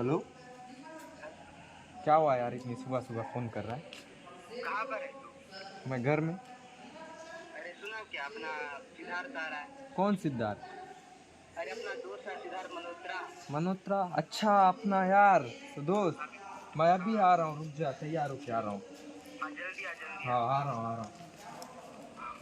Hello. क्या हुआ यार, इतनी सुबह सुबह फोन कर रहा है? कहाँ पर है तू? मैं घर में। अरे सुना क्या, अपना सिद्धार्थ आ रहा है। कौन सिद्धार्थ? अरे अपना दोस्त है सिद्धार्थ मल्होत्रा। मल्होत्रा? अच्छा, अपना यार दोस्त। अभी मैं अभी हाँ आ रहा हूँ, रुक जा, तैयार होके आ रहा हूँ। हाँ, जल्दी आ जल्दी हाँ, आ। आ रहा हूँ आ रहा हूँ। हाँ।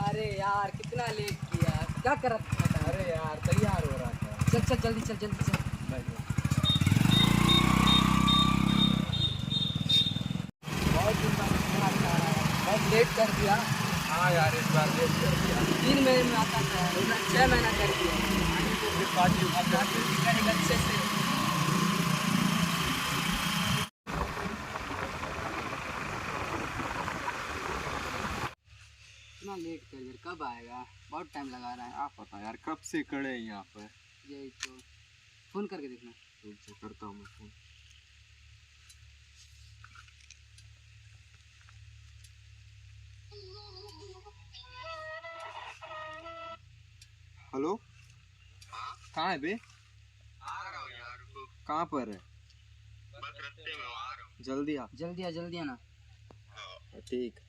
अरे यार कितना लेट किया, क्या कर रहा था? अरे यार, तैयार हो रहा था। चल चल जल्दी चल जल्दी चल। बहुत दिन बाद खाना खा रहा है, बहुत लेट कर दिया। हाँ यार, इस बार लेट कर दिया। 3 महीने में आता था, इतना 6 महीना कर दिया। आगे तो फिर पार्टी अब रात में करेगा अच्छे से। इतना लेट कर यार, कब आएगा? बहुत टाइम लगा रहा है। क्या पता यार, कब से खड़े हैं यहाँ पर। यही तो, फोन करके देखना। रुक जा, करता हूँ मैं फोन। हेलो। हाँ, कहाँ है बे? आ रहा हूँ यार, रुको। कहाँ पर है? बस रास्ते में आ रहा हूँ। जल्दी आ। जल्दी आना। हाँ। ठीक।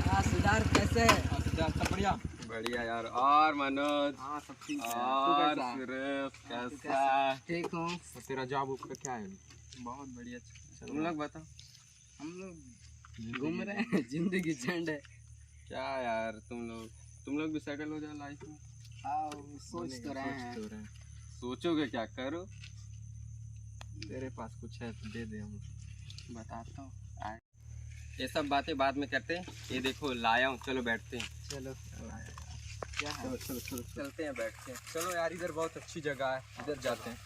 हाँ सिद्धार्थ, कैसे है? सिद्धार्थ सब बढ़िया? बढ़िया यार। और मनोज? हाँ सब ठीक है। और तू कैसा है? सुरेश हाँ, तू कैसा है? ठीक हूँ। तो तेरा जॉब उब का क्या है अभी? बहुत बढ़िया। तुम लोग बताओ। हम लोग घूम रहे हैं, जिंदगी झंड है। क्या यार, तुम लोग भी सेटल हो जाओ लाइफ में। हाँ सोच तो रहे हैं। सोचोगे क्या? करो। तेरे पास कुछ है तो दे दे, हम बताता हूँ। ये सब बातें बाद में करते हैं। ये देखो लाया हूँ, चलो बैठते हैं। चलो। क्या है? चलो चलो चलो, चलते हैं, बैठते हैं। चलो यार, इधर बहुत अच्छी जगह है, इधर जाते हैं।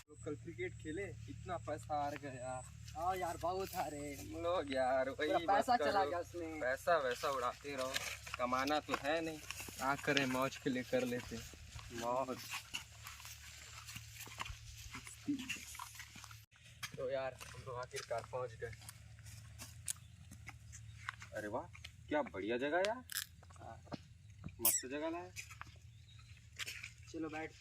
तो कल क्रिकेट खेले, इतना पैसा आ गया। हाँ यार बहुत आ रहे। हम लोग यार पूरा वही पैसा मत चला करो। गया उसमें। पैसा वैसा उड़ाते रहो, कमाना तो है नहीं। क्या करें, मौज के लिए कर लेते हैं। मौज। तो यार हम लोग आखिरकार पहुंच गए। अरे वाह, क्या बढ़िया जगह यार। मस्त जगह लाया। चलो बैठ।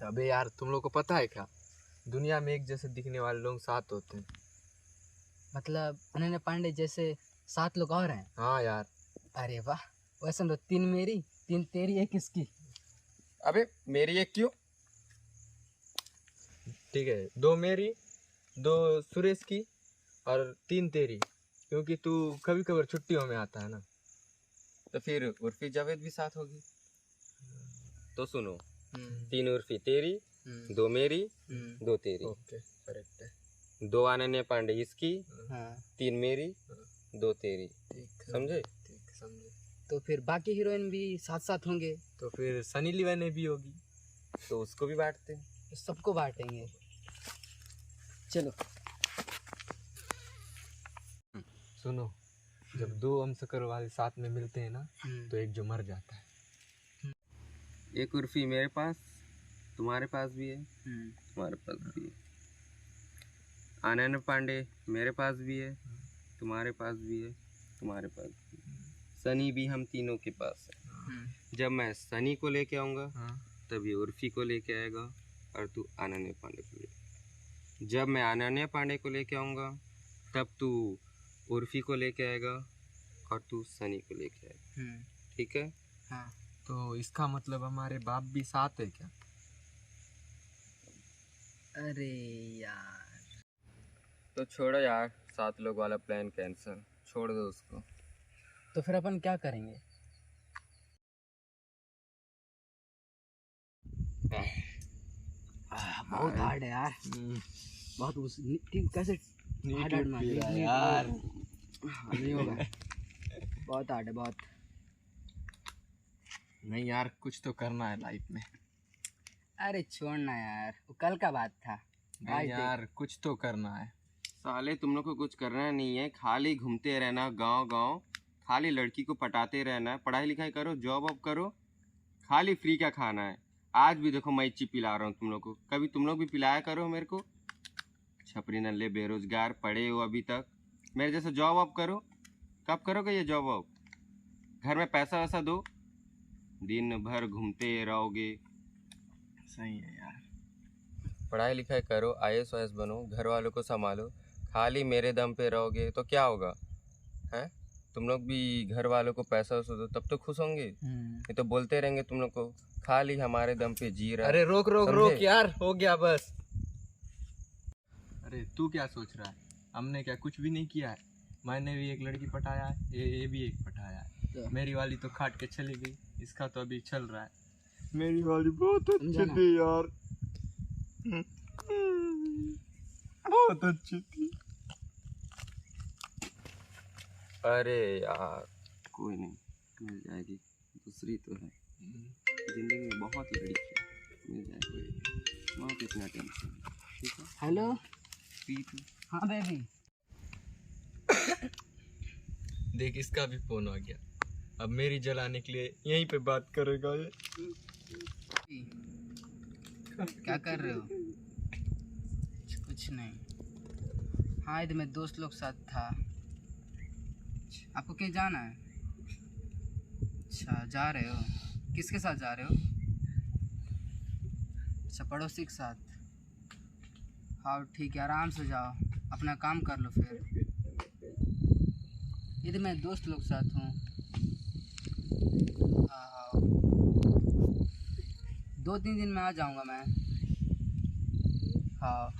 अबे यार, तुम लोग को पता है क्या, दुनिया में एक जैसे दिखने वाले लोग 7 होते हैं। मतलब अनन्या पांडे जैसे 7 लोग और हैं? हाँ यार। अरे वाह। वैसे तो 3 मेरी, 3 तेरी, 1 किसकी? अबे मेरी एक क्यों? ठीक है, 2 मेरी, 2 सुरेश की और 3 तेरी, क्योंकि तू कभी कभार छुट्टियों में आता है ना। तो फिर उर्फी जावेद भी साथ होगी। तो सुनो, 3 उर्फी तेरी, 2 मेरी, 2 तेरी। ओके, करेक्ट है। 2 अनन्या पांडे इसकी, हाँ 3 मेरी, 2 तेरी। समझे? ठीक समझे। तो फिर बाकी हीरोइन भी साथ साथ होंगे? तो फिर सनी लियोनी भी होगी, तो उसको भी बांटते हैं। तो सबको बांटेंगे। चलो। सुनो, जब दो अमशक्ल वाले साथ में मिलते हैं ना तो एक जो मर जाता है। एक उर्फी मेरे पास, तुम्हारे पास भी है, तुम्हारे पास भी है। आनंद पांडे मेरे पास भी है, तुम्हारे पास भी है, तुम्हारे पास भी है। सनी भी हम तीनों के पास है। जब मैं सनी को लेके आऊँगा तब ये उर्फी को लेके आएगा और तू अनन्या पांडे को लेके। जब मैं अनन्या पांडे को लेके आऊँगा तब तू उर्फी को लेके आएगा और तू सनी को लेके आएगा। ठीक है? हाँ। तो इसका मतलब हमारे बाप भी साथ है क्या? अरे यार, तो छोड़ो यार, 7 लोग वाला प्लान कैंसिल, छोड़ दो उसको। तो फिर अपन क्या करेंगे? बहुत हार्ड है यार, बहुत कैसे हार्ड यार, नहीं होगा, बहुत हार्ड है बहुत। नहीं यार, कुछ तो करना है लाइफ में। अरे छोड़ना यार, वो कल का बात था। नहीं यार, कुछ तो करना है। साले तुम लोग को कुछ करना नहीं है, खाली घूमते रहना गांव गांव, खाली लड़की को पटाते रहना है। पढ़ाई लिखाई करो, जॉब वॉब करो, खाली फ्री का खाना है। आज भी देखो मैं ची पिला रहा हूँ तुम लोग को, कभी तुम लोग भी पिलाया करो मेरे को। छपरी नल्ले बेरोजगार पड़े हो अभी तक, मेरे जैसा जॉब वॉब करो। कब करोगे ये जॉब वॉब? घर में पैसा वैसा दो, दिन भर घूमते रहोगे। सही है यार। पढ़ाई लिखाई करो, IAS वायस बनो, घर वालों को संभालो। खाली मेरे दम पे रहोगे तो क्या होगा? हैं? तुम लोग भी घर वालों को पैसा वैसा दो तब तो खुश होंगे। ये तो बोलते रहेंगे तुम लोग को, खाली हमारे दम पे जी रहा है। अरे रोक रोक समझे? रोक यार, हो गया बस। अरे तू क्या सोच रहा है? हमने क्या कुछ भी नहीं किया है। मैंने भी एक लड़की पटाया है, ये भी एक पटाया है। तो? मेरी वाली तो खाट के चली गई, इसका तो अभी चल रहा है। मेरी वाली बहुत अच्छी समझा ना? थी यार, बहुत अच्छी थी। अरे यार कोई नहीं, मिल जाएगी, दूसरी तो है। जिंदगी में बहुत लड़की है, मिल जाएगी, बहुत इतना टेंशन। ठीक है? हेलो। पी तू। हाँ बेबी। देख, इसका भी फोन आ गया। अब मेरी जलाने के लिए यहीं पे बात करेगा ये। क्या कर रहे हो? कुछ नहीं। हाँ, इधर मेरे दोस्त लोग साथ था। आपको कहीं जाना है? अच्छा, जा रहे हो? किसके साथ जा रहे हो? अच्छा, पड़ोसी के साथ। हाँ ठीक है, आराम से जाओ, अपना काम कर लो। फिर इधर मैं दोस्त लोग साथ हूँ। हाँ, 2-3 दिन में आ जाऊँगा मैं। हाँ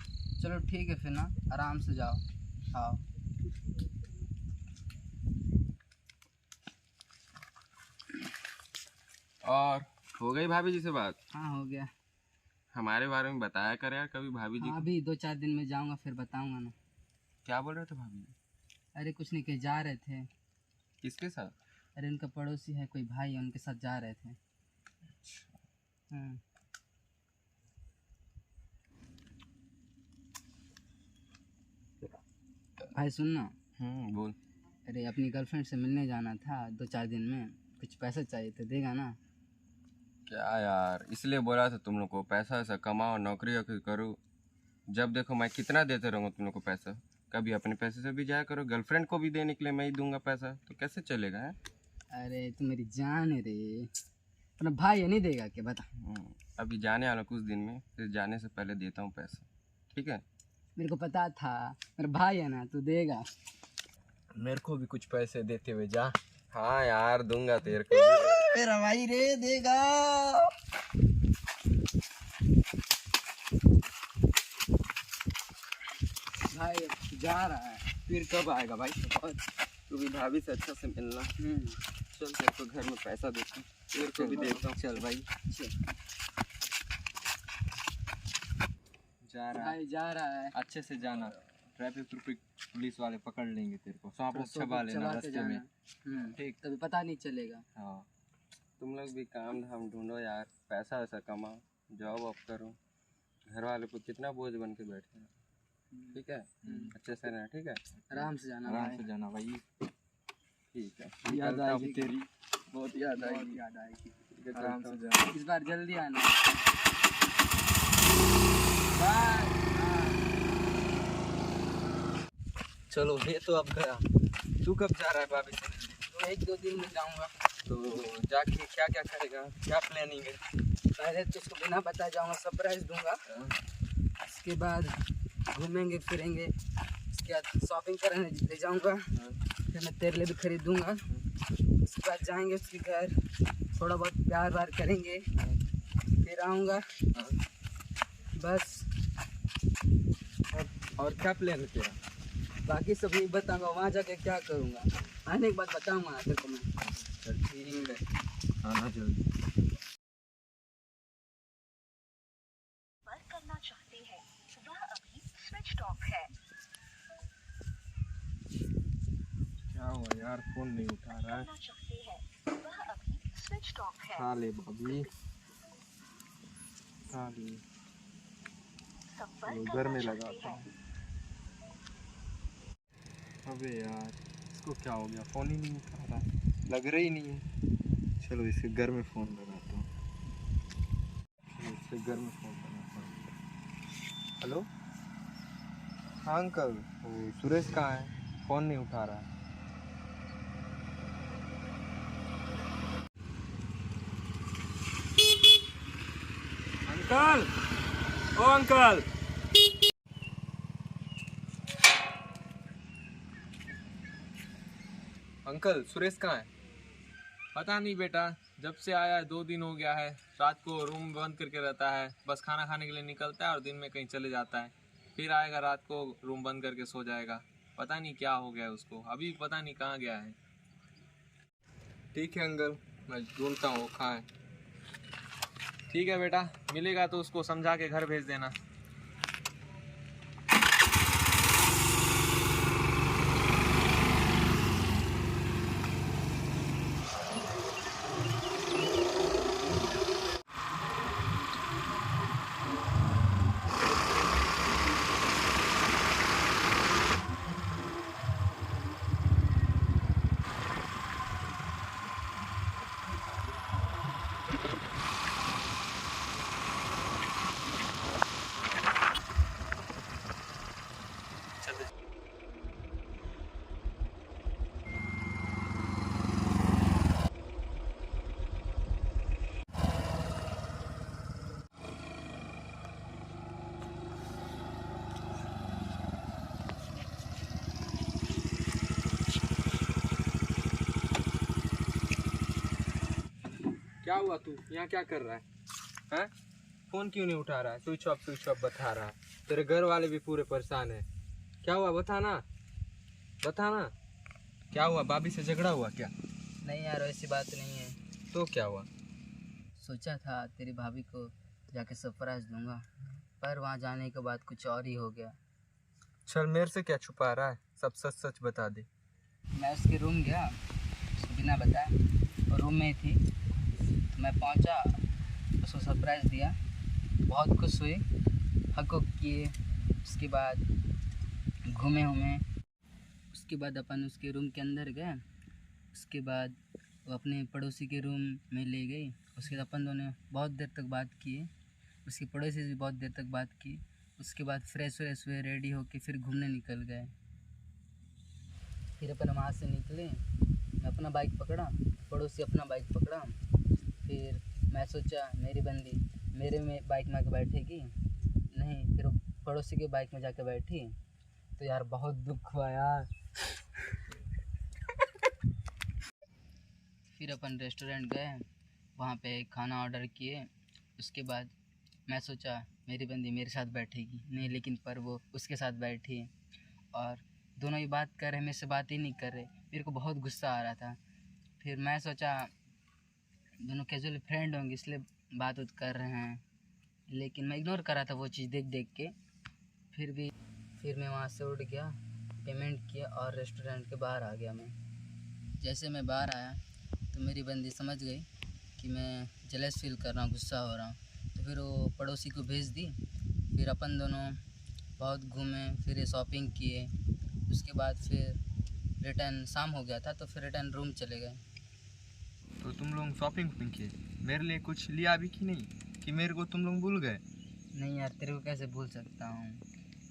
चलो ठीक है फिर ना, आराम से जाओ। हाँ। और हो गई भाभी जी से बात? हाँ हो गया। हमारे बारे में बताया कर यार कभी भाभी जी हाँ, को। अभी 2-4 दिन में जाऊँगा, फिर बताऊँगा ना। क्या बोल रहे थे भाभी जी? अरे कुछ नहीं, कहीं जा रहे थे। किसके साथ? अरे उनका पड़ोसी है, कोई भाई है, उनके साथ जा रहे थे। भाई सुनना। बोल। अरे अपनी गर्लफ्रेंड से मिलने जाना था 2-4 दिन में, कुछ पैसा चाहिए था, देगा ना? क्या यार, इसलिए बोला था तुम लोग को पैसा वैसा कमाओ, नौकरी वोकरी करो। जब देखो मैं कितना देते रहूँगा तुम लोग को पैसा। कभी अपने पैसे से भी जाया करो, गर्लफ्रेंड को भी देने के लिए मैं ही दूंगा पैसा, तो कैसे चलेगा है? अरे तू मेरी जान है रे, अपना भाई है, नहीं देगा क्या बता? अभी जाने वाला कुछ दिन में, फिर जाने से पहले देता हूँ पैसा। ठीक है? मेरे को पता था, मेरा भाई है ना, तू देगा। मेरे को भी कुछ पैसे देते हुए जा। हाँ यार दूंगा तेरे को भी। मेरा भाई रे, देगा। भाई जा रहा है, फिर कब आएगा भाई? तू भी भाभी से अच्छा से मिलना। चल तेरे को घर में पैसा देता हूँ, तेरे को भी देता हूँ। चल भाई। जा रहा है, भाई जा रहा है। अच्छे से जाना, ट्रैफिक पुलिस वाले पकड़ लेंगे तेरे को, सांप तो छबा लेना चबा के रास्ते जाना। में। ठीक। तभी पता नहीं चलेगा। हाँ, तुम लोग भी काम धाम ढूंढो यार, पैसा वैसा कमाओ, जॉब वॉब करो। घर वालों को कितना बोझ बन के बैठे हैं। ठीक है, अच्छे से रहना, ठीक है, आराम से जाना आराम भाई। से जाना भाई। ठीक है, याद निकलता हूँ। आएगी तेरी, बहुत याद बहुत आएगी। याद आएगी। ठीक है, आराम से जाना। इस बार जल्दी आना। बाय। चलो ये तो अब गया। तू कब जा रहा है भाभी से? तो 1-2 दिन में जाऊंगा। तो जाके क्या क्या करेगा, क्या प्लानिंग है? पहले तो उसको बिना बताए जाऊंगा, सरप्राइज दूंगा। उसके बाद घूमेंगे फिरेंगे, उसके बाद शॉपिंग करने ले जाऊंगा, फिर मैं तेरे लिए भी खरीदूंगा। उसके बाद जाएंगे उसके घर, थोड़ा बहुत प्यार व्यार करेंगे, फिर आऊँगा। बस और क्या प्लान है तेरा? बाकी सब नहीं बताऊंगा, वहाँ जाके क्या करूँगा आने के बाद बताऊंगा तेरे को मैं। चल ठीक है, आना जल्दी। बात करना चाहते हैं वह अभी स्विच ऑफ है। क्या हुआ यार, फोन नहीं उठा रहा है? करना चाहते हैं वह अभी स्विच ऑफ है। साले भाभी, साले संपर्क वो घर करना में चाहते लगाता हैं। है। अबे यार, इसको क्या हो गया, फोन ही नहीं उठा रहा, लग रहा ही नहीं है। चलो इसके घर में फोन लगाता हूँ। चलो इसके घर में फोन लगाता हूँ। हेलो, हाँ अंकल, वो सुरेश कहाँ है? फोन नहीं उठा रहा है। अंकल, ओ अंकल, अंकल सुरेश कहाँ है? पता नहीं बेटा, जब से आया है 2 दिन हो गया है। रात को रूम बंद करके रहता है, बस खाना खाने के लिए निकलता है और दिन में कहीं चले जाता है, फिर आएगा रात को रूम बंद करके सो जाएगा। पता नहीं क्या हो गया है उसको, अभी पता नहीं कहाँ गया है। ठीक है अंकल, मैं ढूंढता हूँ वो कहाँ है। ठीक है बेटा, मिलेगा तो उसको समझा के घर भेज देना। क्या हुआ, तू यहाँ क्या कर रहा है? हैं? फोन क्यों नहीं उठा रहा है? स्विच ऑफ बता रहा है। तेरे घर वाले भी पूरे परेशान है। क्या हुआ, बताना, बताना। क्या हुआ, भाभी से झगड़ा हुआ क्या? नहीं यार, ऐसी बात नहीं है। तो क्या हुआ? सोचा था तेरी भाभी को जाके सरप्राइज दूंगा, पर वहाँ जाने के बाद कुछ और ही हो गया। चल, मेरे से क्या छुपा रहा है, सब सच सच बता दे। मैं उसके रूम गया, उसको बिना बताए, और रूम में ही थी। तो मैं पहुंचा, उसको सरप्राइज़ दिया, बहुत खुश हुई, हक किए। उसके बाद घूमे घूमे, उसके बाद अपन उसके रूम के अंदर गए। उसके बाद वो अपने पड़ोसी के रूम में ले गई। उसके बाद अपन दोनों बहुत देर तक बात किए, उसके पड़ोसी से भी बहुत देर तक बात की। उसके बाद फ्रेश व्रेश हुए, रेडी होके फिर घूमने निकल गए। फिर अपन वहाँ से निकले, मैं अपना बाइक पकड़ा, पड़ोसी अपना बाइक पकड़ा। फिर मैं सोचा मेरी बंदी मेरे में बाइक में आके बैठेगी, नहीं, फिर वो पड़ोसी के बाइक में जाके बैठी। तो यार बहुत दुख हुआ यार। फिर अपन रेस्टोरेंट गए, वहाँ पे खाना ऑर्डर किए। उसके बाद मैं सोचा मेरी बंदी मेरे साथ बैठेगी, नहीं, लेकिन पर वो उसके साथ बैठी और दोनों ही बात कर रहे, मेरे से बात ही नहीं कर रहे। मेरे को बहुत गुस्सा आ रहा था। फिर मैं सोचा दोनों कैजुअली फ्रेंड होंगे इसलिए बात उत कर रहे हैं, लेकिन मैं इग्नोर कर रहा था वो चीज़ देख देख के। फिर मैं वहाँ से उठ गया, पेमेंट किया और रेस्टोरेंट के बाहर आ गया। मैं जैसे मैं बाहर आया तो मेरी बंदी समझ गई कि मैं जेलस फील कर रहा हूँ, गुस्सा हो रहा हूँ। तो फिर वो पड़ोसी को भेज दी। फिर अपन दोनों बहुत घूमे फिर शॉपिंग किए। उसके बाद फिर रिटर्न शाम हो गया था तो फिर रिटर्न रूम चले गए। तो तुम लोग शॉपिंग किए, मेरे लिए कुछ लिया भी कि नहीं, कि मेरे को तुम लोग भूल गए? नहीं यार, तेरे को कैसे भूल सकता हूँ।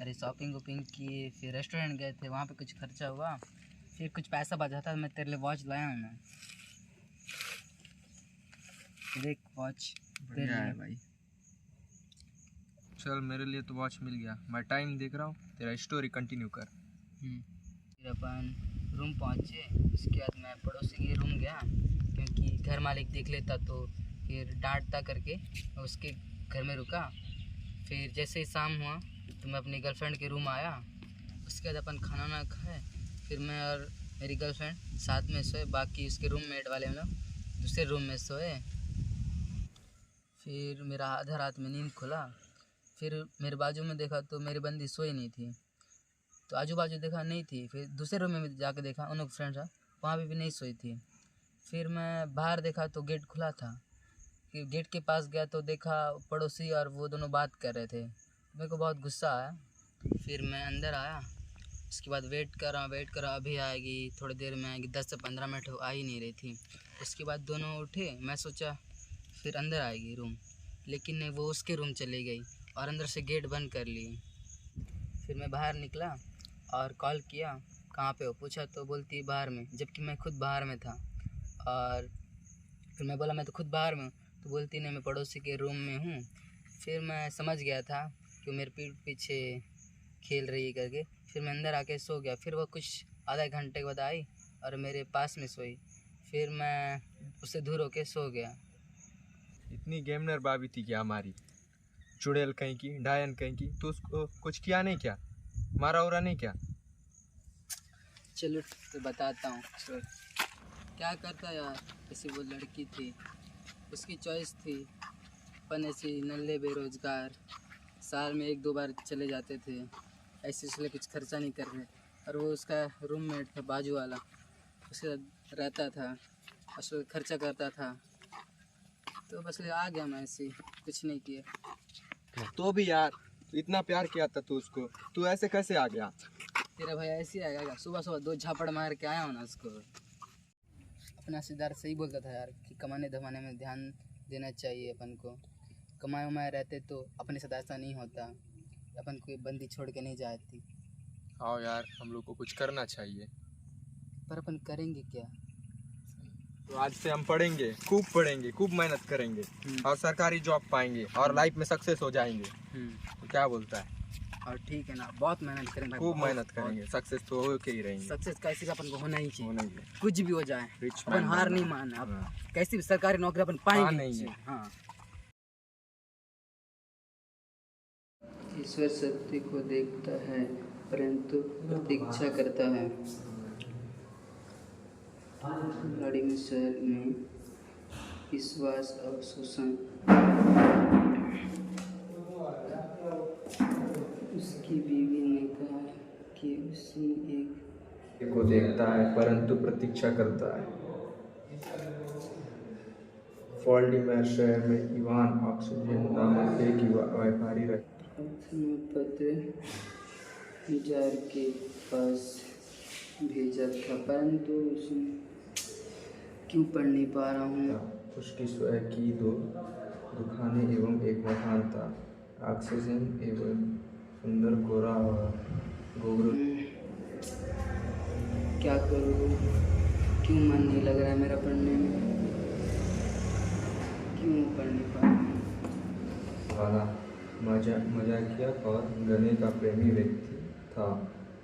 अरे शॉपिंग वॉपिंग किए, फिर रेस्टोरेंट गए थे, वहाँ पे कुछ खर्चा हुआ, फिर कुछ पैसा बचा था, मैं तेरे लिए वॉच लाया हूँ मैं। देख वॉच तेरे बढ़िया है लिए। भाई। चल मेरे लिए तो वॉच मिल गया, मैं टाइम देख रहा हूँ, तेरा स्टोरी कंटिन्यू कर। फिर अपन रूम पहुँचे। उसके बाद मैं पड़ोसी के रूम गया, क्योंकि घर मालिक देख लेता तो फिर डांटता करके मैं उसके घर में रुका। फिर जैसे ही शाम हुआ तो मैं अपनी गर्लफ्रेंड के रूम आया। उसके बाद अपन खाना ना खाए, फिर मैं और मेरी गर्लफ्रेंड साथ में सोए, बाकी उसके रूममेट वाले हम लोग दूसरे रूम में सोए। फिर मेरा आधा रात में नींद खुला, फिर मेरे बाजू में देखा तो मेरी बंदी सोई नहीं थी, तो आजू बाजू देखा नहीं थी। फिर दूसरे रूम में भी जाकर देखा, उन लोग फ्रेंड्स था, वहाँ पे भी नहीं सोई थी। फिर मैं बाहर देखा तो गेट खुला था। फिर गेट के पास गया तो देखा पड़ोसी और वो दोनों बात कर रहे थे। मेरे को बहुत गुस्सा आया। फिर मैं अंदर आया। उसके बाद वेट कर रहा, अभी आएगी, थोड़ी देर में आएगी, 10 से 15 मिनट आ ही नहीं रही थी। उसके बाद दोनों उठे, मैं सोचा फिर अंदर आएगी रूम, लेकिन नहीं, वो उसके रूम चली गई और अंदर से गेट बंद कर ली। फिर मैं बाहर निकला और कॉल किया, कहाँ पे हो पूछा तो बोलती बाहर में, जबकि मैं खुद बाहर में था। और फिर मैं बोला मैं तो खुद बाहर में हूँ, तो बोलती नहीं मैं पड़ोसी के रूम में हूँ। फिर मैं समझ गया था कि मेरे पीठ पीछे खेल रही है करके। फिर मैं अंदर आके सो गया। फिर वो कुछ आधा घंटे के बाद आई और मेरे पास में सोई। फिर मैं उससे दूर होके सो गया। इतनी गेमनर भाभी थी क्या हमारी, चुड़ैल कहीं की, डायन कहीं की, तो उसको कुछ किया नहीं क्या, मारा उरा नहीं क्या? चलो तो बताता हूँ। क्या करता यार, ऐसी वो लड़की थी, उसकी चॉइस थी। अपन ऐसे नल्ले बेरोजगार साल में 1-2 बार चले जाते थे, ऐसे इसलिए कुछ खर्चा नहीं कर रहे। और वो उसका रूममेट था बाजू वाला, उसके साथ रहता था, उसको खर्चा करता था, तो बस ले आ गया मैं, ऐसे कुछ नहीं किया। तो भी यार इतना प्यार किया था तू उसको, तू ऐसे कैसे आ गया? तेरा भाई ऐसे ही आएगा, सुबह सुबह 2 झापड़ मार के आया हूँ ना उसको। अपना सिद्धार्थ सही बोलता था यार कि कमाने धमाने में ध्यान देना चाहिए अपन को। कमाए उमाए रहते तो अपने साथ ऐसा नहीं होता, अपन कोई बंदी छोड़ के नहीं जाती। आओ यार, हम लोग को कुछ करना चाहिए। पर अपन करेंगे क्या? तो आज से हम पढ़ेंगे, खूब मेहनत करेंगे और सरकारी जॉब पाएंगे और लाइफ में सक्सेस हो जाएंगे। तो क्या बोलता है? और ठीक है ना, बहुत मेहनत करेंगे भाई, खूब बहुत- मेहनत करेंगे, सक्सेस तो हो के ही रहेंगे। सक्सेस कैसे का अपन को होना ही चाहिए, होना ही है। कुछ भी हो जाए Rich अपन man हार बनना। नहीं मानना। अब हाँ। कैसी भी सरकारी नौकरी अपन हाँ, पाएंगे नहीं है। हाँ। ईश्वर सत्य को देखता है परंतु प्रतीक्षा करता है। व्लादिमीर शहर में विश्वास और शोषण। उसकी बीवी ने कहा कि उसने एक को देखता है परंतु प्रतीक्षा करता है। व्लादिमीर शहर में इवान ऑक्सीजन नामक एक व्यापारी रहता प्रार्थना पत्र जार के पास भेजा था, परंतु उसने क्यों पढ़ नहीं पा रहा हूँ। था। उसकी स्वयं की 2 दुकानें एवं एक मकान था। ऑक्सीजन एवं सुंदर गोरा और गोगरू। क्या करूँ, क्यों मन नहीं लग रहा है मेरा पढ़ने में, क्यों पढ़ नहीं पा रहा हूँ। वाला मजाकिया और गने का प्रेमी व्यक्ति था।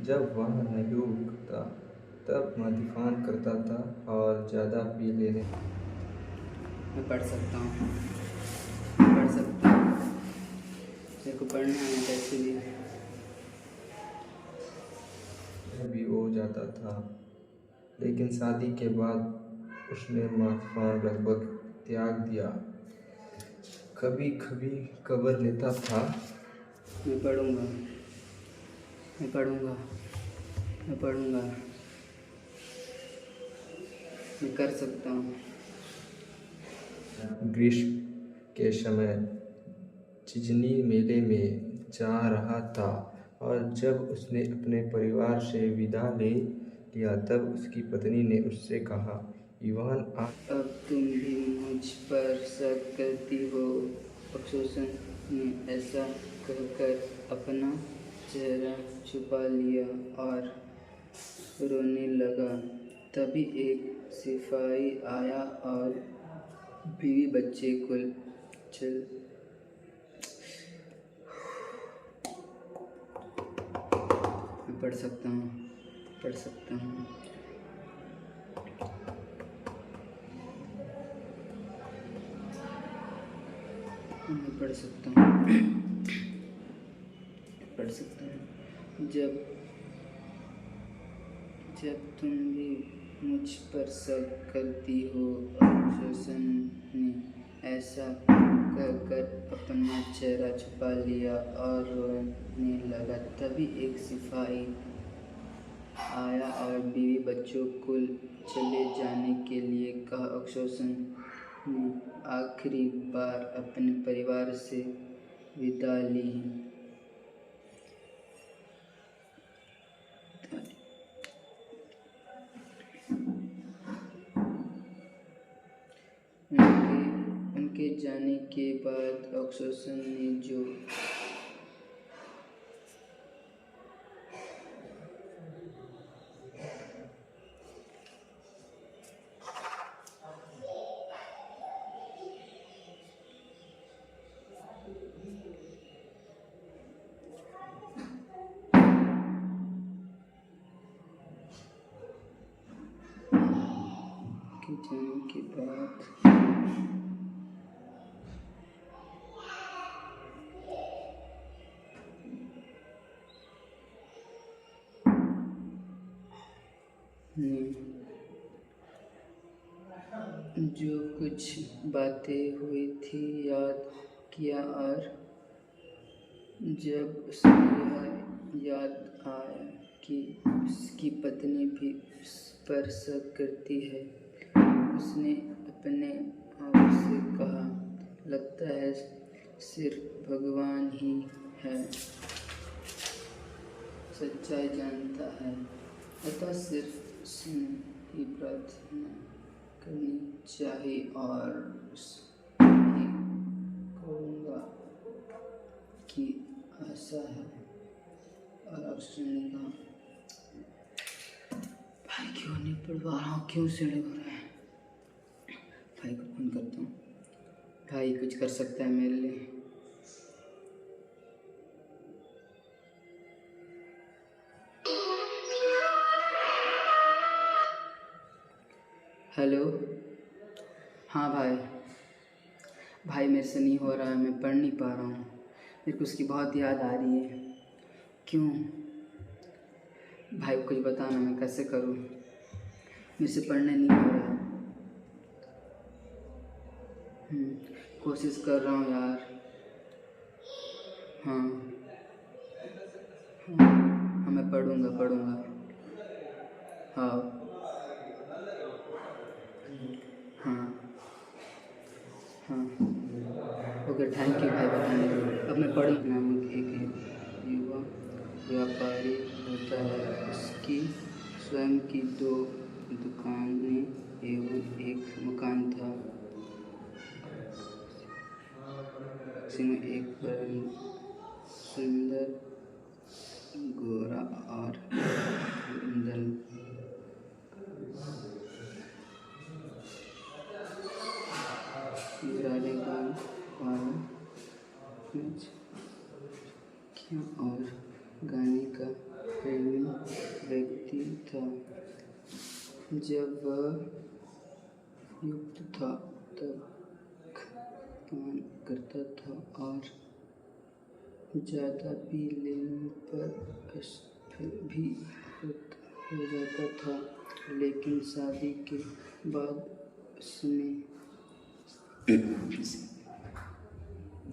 जब वह नहीं उठता तब मद्यपान करता था और ज़्यादा पी लेने। मैं पढ़ सकता हूँ, पढ़ सकता हूँ, मेरे को पढ़ना है कैसे भी हो जाता था, लेकिन शादी के बाद उसने मद्यपान लगभग त्याग दिया। कभी कभी कब्र लेता था। मैं पढ़ूंगा, मैं पढ़ूंगा, मैं पढ़ूंगा, मैं कर सकता हूँ। ग्रीष्म के समय चिजनी मेले में जा रहा था और जब उसने अपने परिवार से विदा ले लिया तब उसकी पत्नी ने उससे कहा, इवान अब तुम भी मुझ पर शक करती हो। अफसोसन ने ऐसा कहकर अपना चेहरा छुपा लिया और रोने लगा। तभी एक सिपाही आया और बीवी बच्चे को चल मैं पढ़ सकता हूँ मैं पढ़ सकता हूँ। जब तुम भी मुझ पर शक करती हो। अफसोसन ने ऐसा कहकर अपना चेहरा छुपा लिया और रोने लगा। तभी एक सिपाही आया और बीवी बच्चों को चले जाने के लिए कहा। अफसोसन ने आखिरी बार अपने परिवार से विदा ली। उनके जाने के बाद अफसोसन ने जो जाने के बाद जो कुछ बातें हुई थी याद किया और जब उसे यह याद आया कि उसकी पत्नी भी उस पर शक करती है, उसने अपने आप से कहा, लगता है सिर्फ भगवान ही है, सच्चाई जानता है, अतः सिर्फ उसने ही प्रार्थना करनी चाहिए और उसकी करूँगा की आशा है। और अफसर ने कहा, भाई क्यों नहीं पढ़ पा रहा हूँ, क्यों सीढ़े हो रहे हैं? भाई को फोन करता हूँ, भाई कुछ कर सकता है मेरे लिए। हेलो, हाँ भाई मेरे से नहीं हो रहा है, मैं पढ़ नहीं पा रहा हूँ, मेरे को उसकी बहुत याद आ रही है। क्यों भाई, कुछ बताना, मैं कैसे करूँ, मेरे से पढ़ने नहीं हो रहा। कोशिश कर रहा हूँ यार। हाँ, मैं पढ़ूँगा। हाँ, ओके, थैंक यू भाई बताने के लिए। अब मैं पढ़ूँ। नामक एक युवा व्यापारी होता है, उसकी स्वयं की 2 दुकानें एवं एक मकान था। उसमें एक सुंदर गोरा और धुंधल गुजराले गाँव वाला और गाने का प्रेमी व्यक्ति था। जब वह युक्त था तब पान करता था और ज़्यादा पी लेने पर अस्थिर भी हो जाता था, लेकिन शादी के बाद उसने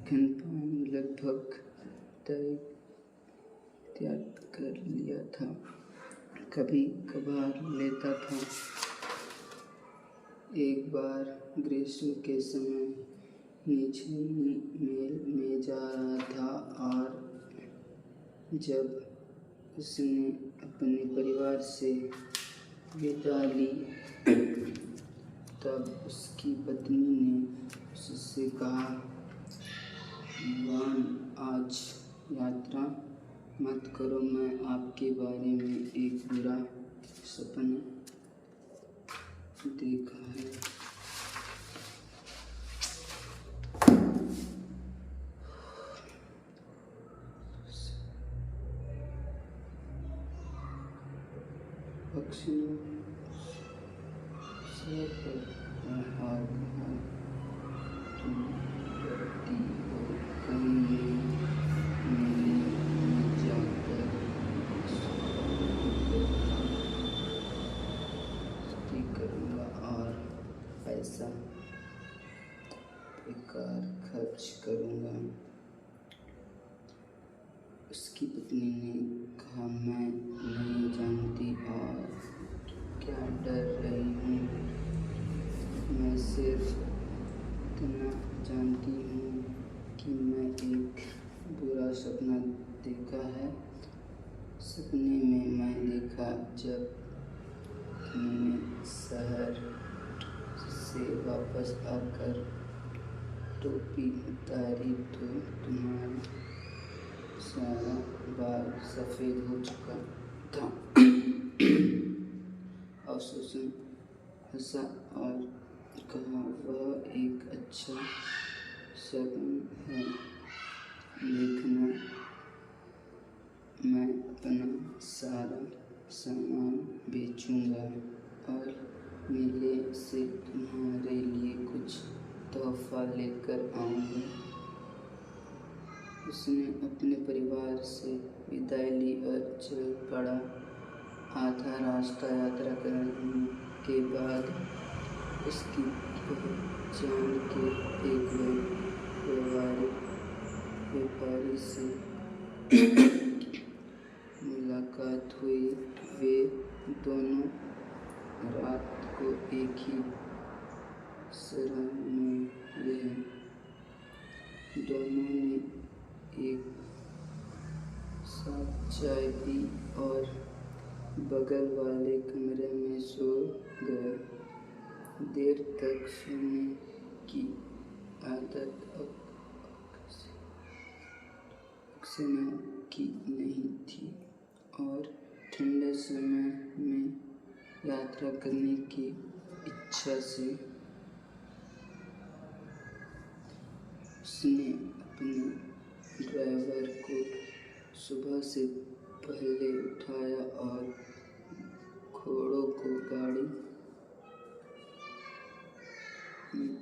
खानपान लगभग त्याग कर लिया था। कभी कभार लेता था। एक बार ग्रीष्म के समय नीचे मेल में जा रहा था और जब उसने अपने परिवार से विदा ली तब उसकी पत्नी ने उससे कहा, वान, आज यात्रा मत करो, मैं आपके बारे में एक बुरा सपना देखा है। पक्षी सर पर आ गया, तुम डरती हो कहीं मेरे में जाकर मस्ती करूँगा और पैसा बेकार खर्च करूँगा। उसकी पत्नी ने कहा, मैं नहीं जानती और क्या डर रही हूँ, मैं सिर्फ इतना जानती हूँ कि मैं एक बुरा सपना देखा है। सपने में मैं देखा जब मैंने शहर से वापस आकर टोपी उतारी तो तुम्हारा सारा बाल सफ़ेद हो चुका था। और सुसन हंसा और कहा, वह एक अच्छा शगुन है। देखना, मैं अपना सारा सामान बेचूंगा और मेले से तुम्हारे लिए कुछ तोहफा लेकर आऊँगा। उसने अपने परिवार से विदाई ली और चल पड़ा। आधा रास्ता यात्रा करने के बाद उसकी पहचान के एक व्यापारी से मुलाकात हुई। वे दोनों रात को एक ही सराय में रहे। दोनों ने एक साथ चाय पी और बगल वाले कमरे में सो गए। देर तक सोने की आदत अक्सर की नहीं थी और ठंडे समय में यात्रा करने की इच्छा से उसने अपने ड्राइवर को सुबह से पहले उठाया और घोड़ों को गाड़ी में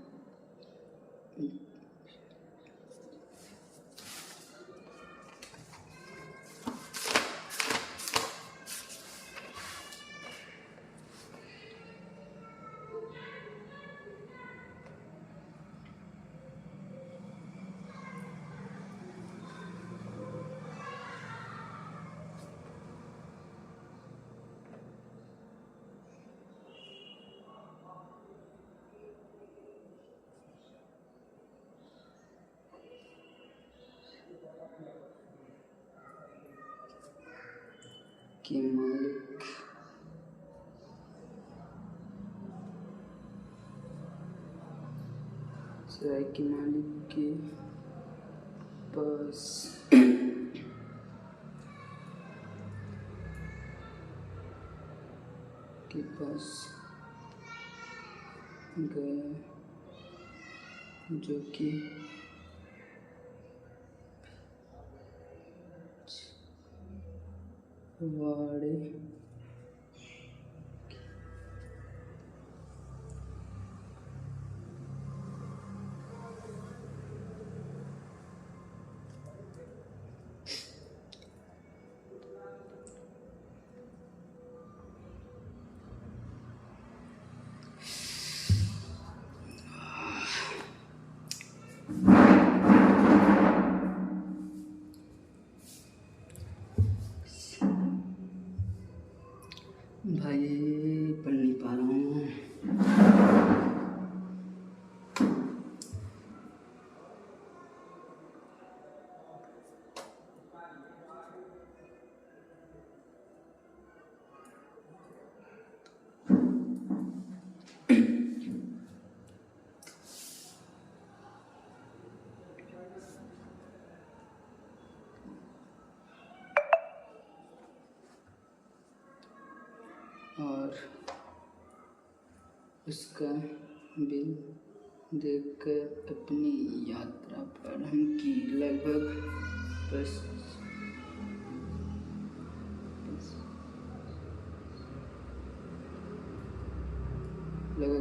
के मालिक सराय के मालिक के पास गया, जो कि वाड़े उसका बिल देखकर अपनी यात्रा प्रारंभ की। लगभग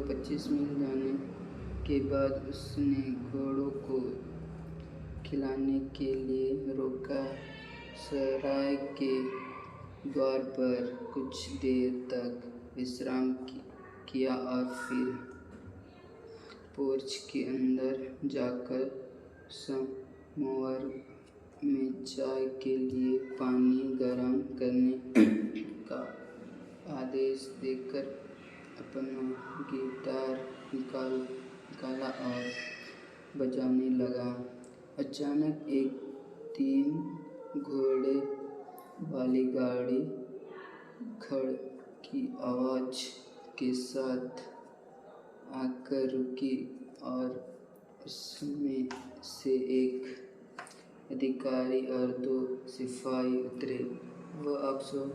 25 मील जाने के बाद उसने घोड़ों को खिलाने के लिए रोका। सराय के द्वार पर कुछ देर तक विश्राम किया और फिर पोर्च के अंदर जाकर समोवर में चाय के लिए पानी गर्म करने का आदेश देकर अपना गिटार निकाला और बजाने लगा। अचानक एक 3 घोड़े वाली गाड़ी खड़ की आवाज़ के साथ आकर रुकी और उसमें से एक अधिकारी और 2 सिपाही उतरे। वह अफसर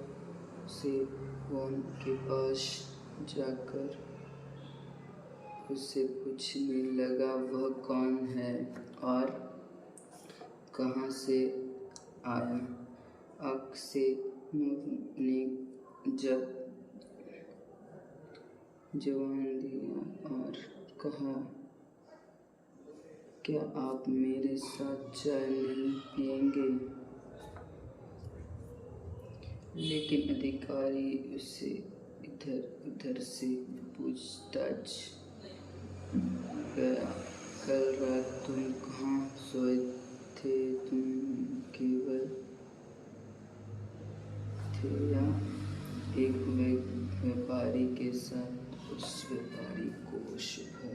से फोन के पास जाकर उससे पूछने लगा वह कौन है और कहाँ से आया। अक्सेनोव ने जवाब दिया और कहा, क्या आप मेरे साथ चाय नहीं पिएंगे? लेकिन अधिकारी उससे इधर उधर से पूछताछ गया। कल रात तुम कहाँ सोए थे? तुम केवल थे या एक व्यापारी के साथ? उस व्यापारी को सुबह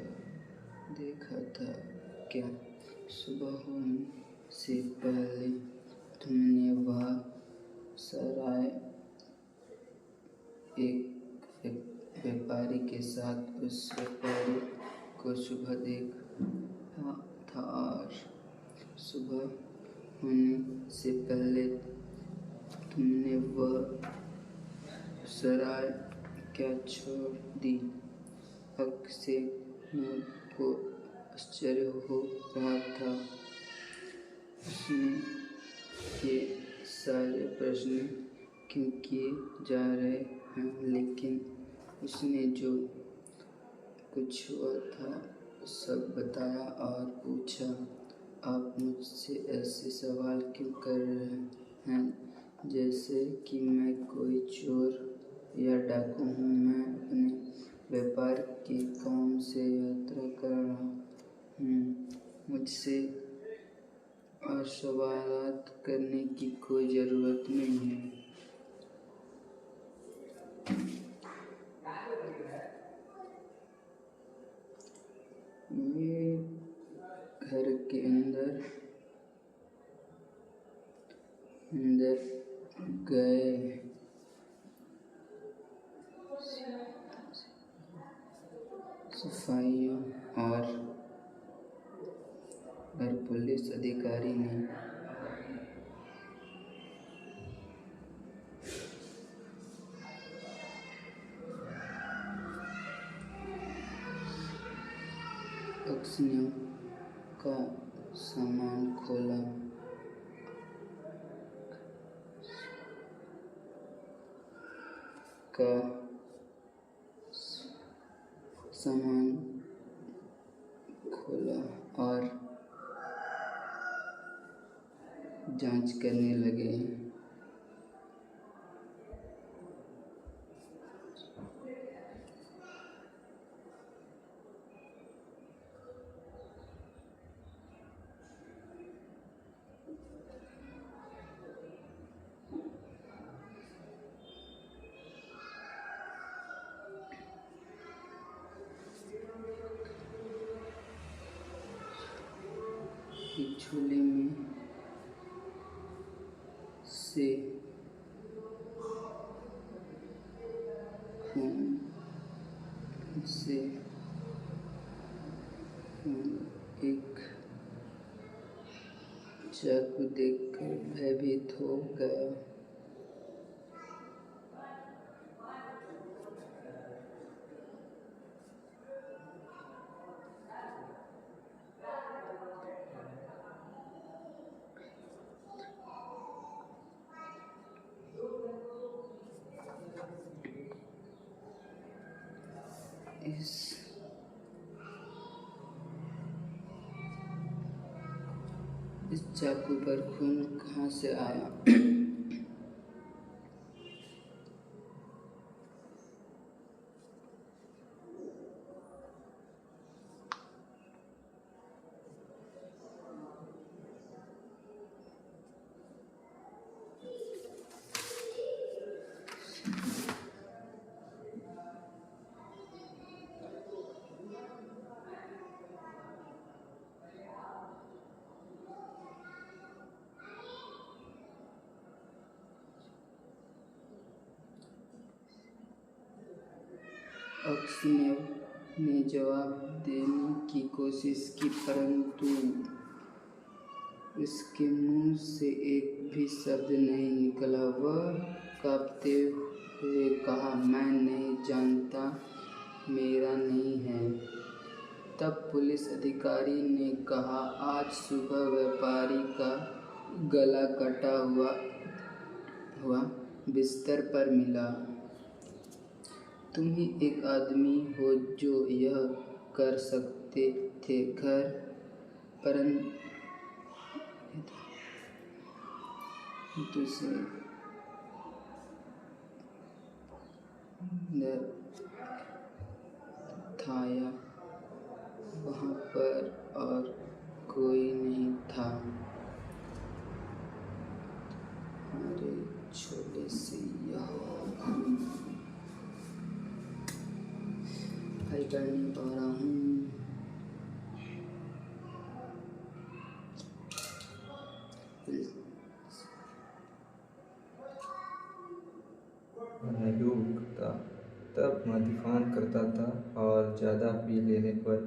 देखा था क्या? सुबह होने से पहले तुमने वह सराय एक व्यापारी के साथ उस व्यापारी को सुबह देखा था और सुबह होने से पहले तुमने वह सराय क्या छोड़ दी? अक्सेनोव को आश्चर्य हो रहा था। उसने ये सारे प्रश्न क्यों किए जा रहे हैं, लेकिन उसने जो कुछ हुआ था सब बताया और पूछा, आप मुझसे ऐसे सवाल क्यों कर रहे हैं जैसे कि मैं कोई चोर या डाकू हूँ? मैं अपने व्यापार के काम से यात्रा कर रहा हूँ। मुझसे और सवालात करने की कोई ज़रूरत नहीं है। वे घर के अंदर गए। सिपाहियों और पुलिस अधिकारी ने अक्सेनोव का सामान खोला। और जांच करने लगे। एक झोले में से एक चाकू देखकर भयभीत हो गया। इस चाकू पर खून कहाँ से आया? अक्सनेव ने जवाब देने की कोशिश की, परंतु उसके मुंह से एक भी शब्द नहीं निकला। वह कांपते हुए कहा, मैं नहीं जानता, मेरा नहीं है। तब पुलिस अधिकारी ने कहा, आज सुबह व्यापारी का गला कटा हुआ बिस्तर पर मिला। तुम ही एक आदमी हो जो यह कर सकते थे। घर परंतु से थाया वहाँ पर और कोई नहीं था। हमारे छोले से यह कर नहीं पा रहा हूँ। तब मद्यपान करता था और ज़्यादा पी लेने पर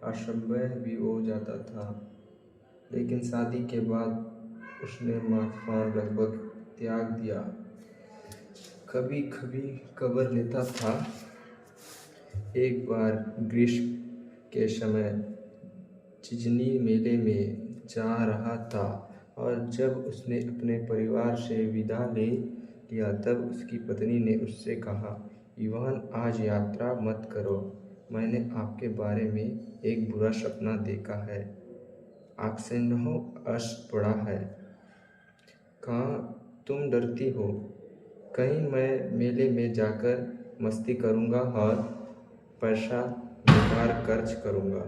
असभ्य भी हो जाता था, लेकिन शादी के बाद उसने मद्यपान लगभग त्याग दिया। कभी कभी खबर लेता था। एक बार ग्रीष्म के समय चिजनी मेले में जा रहा था और जब उसने अपने परिवार से विदा ले लिया तब उसकी पत्नी ने उससे कहा, इवान, आज यात्रा मत करो, मैंने आपके बारे में एक बुरा सपना देखा है। आक्सेनोव हंस पड़ा है। कहाँ तुम डरती हो? कहीं मैं मेले में जाकर मस्ती करूँगा और पैसा बेकार खर्च करूँगा।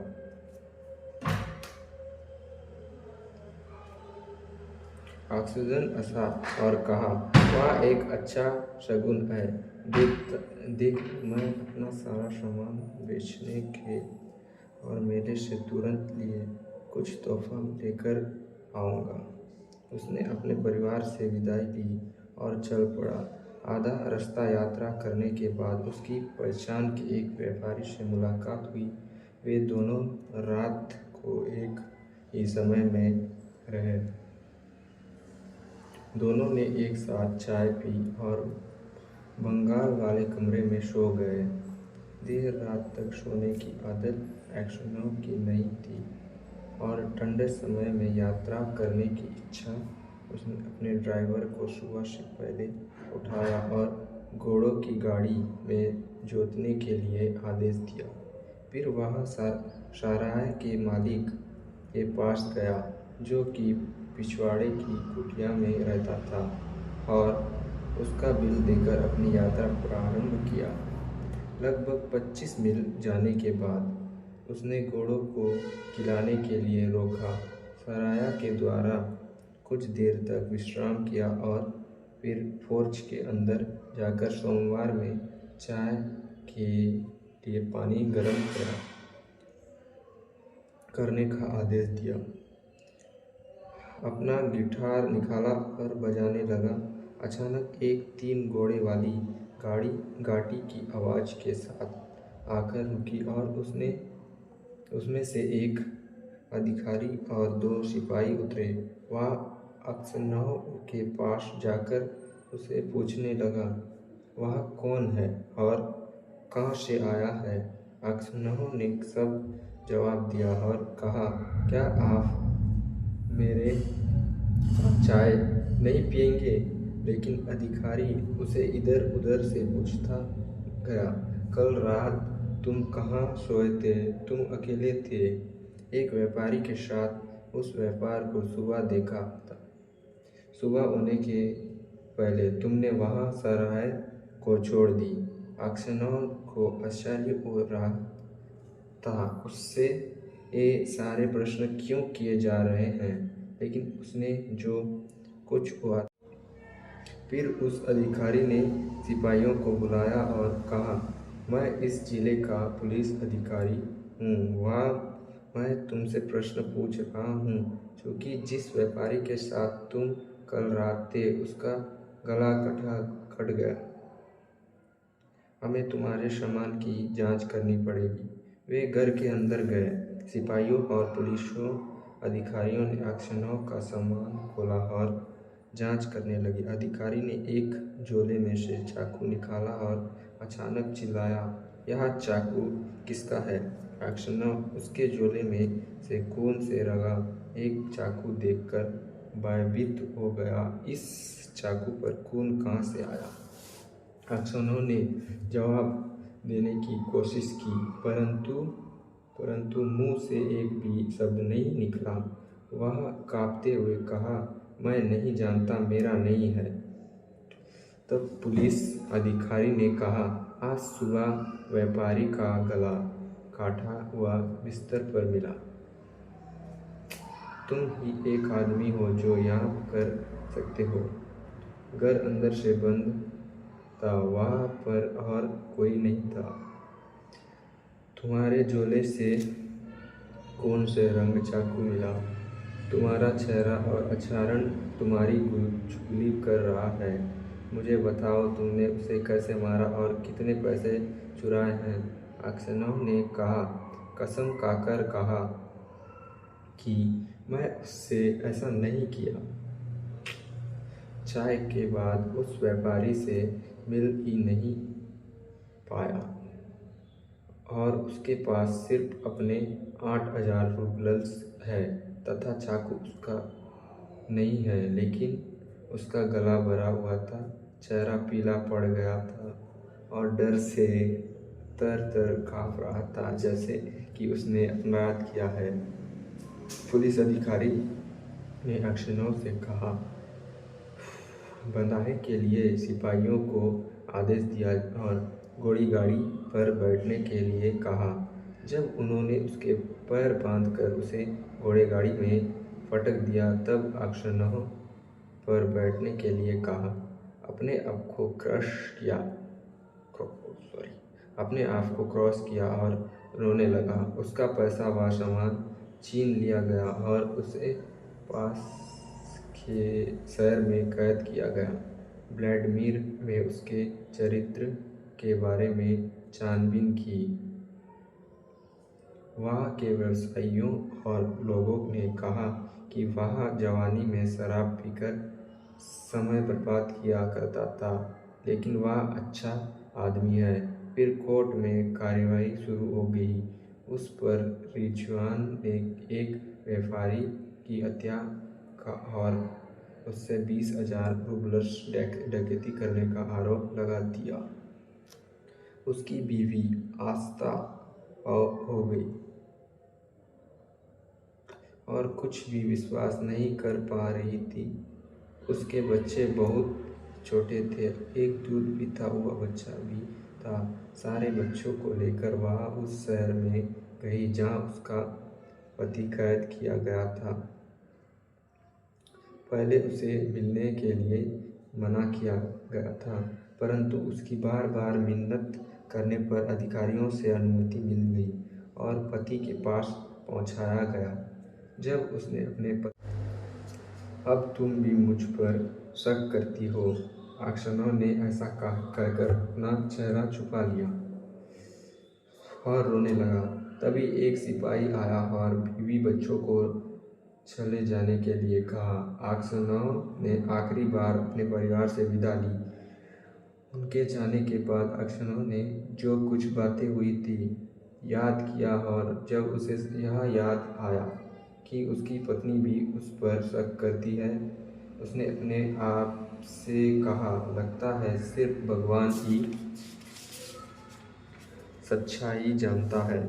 ऑक्सीजन हंसा और कहा, वह एक अच्छा शगुन है। देख, मैं अपना सारा सामान बेचने के और मेले से तुरंत लिए कुछ तोहफा लेकर आऊँगा। उसने अपने परिवार से विदाई ली और चल पड़ा। आधा रास्ता यात्रा करने के बाद उसकी पहचान के एक व्यापारी से मुलाकात हुई। वे दोनों रात को एक ही समय में रहे। दोनों ने एक साथ चाय पी और बंगाल वाले कमरे में सो गए। देर रात तक सोने की आदत एक्सनोव की नहीं थी और ठंडे समय में यात्रा करने की इच्छा। उसने अपने ड्राइवर को सुबह से पहले उठाया और घोड़ों की गाड़ी में जोतने के लिए आदेश दिया। फिर वह सराय के मालिक के पास गया, जो कि पिछवाड़े की कुटिया में रहता था, और उसका बिल देकर अपनी यात्रा प्रारंभ किया। लगभग 25 मील जाने के बाद उसने घोड़ों को खिलाने के लिए रोका। सराया के द्वारा कुछ देर तक विश्राम किया और फिर फोर्ज के अंदर जाकर सोमवार में चाय के लिए पानी गर्म करने का आदेश दिया। अपना गिटार निकाला और बजाने लगा। अचानक एक 3 घोड़े वाली गाड़ी घाटी की आवाज़ के साथ आकर रुकी और उसमें से एक अधिकारी और 2 सिपाही उतरे। वह अक्सनोव के पास जाकर उसे पूछने लगा, वह कौन है और कहाँ से आया है। अक्सनोव ने सब जवाब दिया और कहा, क्या आप मेरे चाय नहीं पिएंगे? लेकिन अधिकारी उसे इधर उधर से पूछता गया। कल रात तुम कहाँ सोए थे? तुम अकेले थे? एक व्यापारी के साथ उस व्यापार को सुबह देखा था। सुबह होने के पहले तुमने वहाँ सराय को छोड़ दी। अक्सनौर को आश्चर्य हो रहा था उससे ये सारे प्रश्न क्यों किए जा रहे हैं, लेकिन उसने जो कुछ हुआ। फिर उस अधिकारी ने सिपाहियों को बुलाया और कहा, मैं इस जिले का पुलिस अधिकारी हूँ। वहाँ मैं तुमसे प्रश्न पूछ रहा हूँ क्योंकि जिस व्यापारी के साथ तुम कल रात थे उसका गला कट गया। हमें तुम्हारे सामान की जांच करनी पड़ेगी। वे घर के अंदर गए। सिपाहियों और पुलिसों अधिकारियों ने अक्सनौर का सामान खोला और जांच करने लगे। अधिकारी ने एक झोले में से चाकू निकाला और अचानक चिल्लाया, यह चाकू किसका है? अक्सनौर उसके झोले में से खून से रंगा एक चाकू देखकर भयभीत हो गया। इस चाकू पर खून कहाँ से आया? अक्सनौर ने जवाब देने की कोशिश की, परंतु मुंह से एक भी शब्द नहीं निकला। वह कांपते हुए कहा, मैं नहीं जानता, मेरा नहीं है। तब पुलिस अधिकारी ने कहा, आज सुबह व्यापारी का गला काटा हुआ बिस्तर पर मिला। तुम ही एक आदमी हो जो यहाँ कर सकते हो। घर अंदर से बंद था, वहाँ पर और कोई नहीं था। तुम्हारे झोले से कौन से रंग चाकू मिला? तुम्हारा चेहरा और आचरण तुम्हारी चुगली कर रहा है। मुझे बताओ, तुमने उसे कैसे मारा और कितने पैसे चुराए हैं? अक्सनौर ने कहा, कसम खाकर कहा कि मैं उससे ऐसा नहीं किया। चाय के बाद उस व्यापारी से मिल ही नहीं पाया और उसके पास सिर्फ अपने 8,000 रूबल्स है तथा चाकू उसका नहीं है, लेकिन उसका गला भरा हुआ था, चेहरा पीला पड़ गया था और डर से तर काँप रहा था जैसे कि उसने अपराध किया है। पुलिस अधिकारी ने अक्सनौर से कहा, बंधाई के लिए सिपाहियों को आदेश दिया और घोड़ी गाड़ी पर बैठने के लिए कहा। जब उन्होंने उसके पैर बांधकर उसे घोड़ेगाड़ी में फटक दिया, तब अक्सनौर पर बैठने के लिए कहा। अपने आप को क्रॉस किया और रोने लगा। उसका पैसा व सामान छीन लिया गया और उसे पास के शहर में कैद किया गया। व्लादिमीर में उसके चरित्र के बारे में छानबीन की। वहाँ के व्यवसायियों और लोगों ने कहा कि वह जवानी में शराब पीकर समय बर्बाद किया करता था, लेकिन वह अच्छा आदमी है। फिर कोर्ट में कार्रवाई शुरू हो गई। उस पर रिजवान ने एक व्यापारी की हत्या का और उससे 20,000 रूबल्स डकैती करने का आरोप लगा दिया। उसकी बीवी आस्था हो गई और कुछ भी विश्वास नहीं कर पा रही थी। उसके बच्चे बहुत छोटे थे, एक दूध पीता हुआ बच्चा भी था। सारे बच्चों को लेकर वह उस शहर में गई जहाँ उसका पति कैद किया गया था। पहले उसे मिलने के लिए मना किया गया था, परंतु उसकी बार बार मिन्नत करने पर अधिकारियों से अनुमति मिल गई और पति के पास पहुंचाया गया। जब उसने अपने अब तुम भी मुझ पर शक करती हो। अक्सनौर ने ऐसा कहकर अपना चेहरा छुपा लिया और रोने लगा। तभी एक सिपाही आया और बीवी बच्चों को चले जाने के लिए कहा। अक्सनौर ने आखिरी बार अपने परिवार से विदा ली। उनके जाने के बाद अक्सनौर ने जो कुछ बातें हुई थी याद किया और जब उसे यह याद आया कि उसकी पत्नी भी उस पर शक करती है, उसने अपने आप से कहा, लगता है सिर्फ भगवान ही सच्चाई जानता है।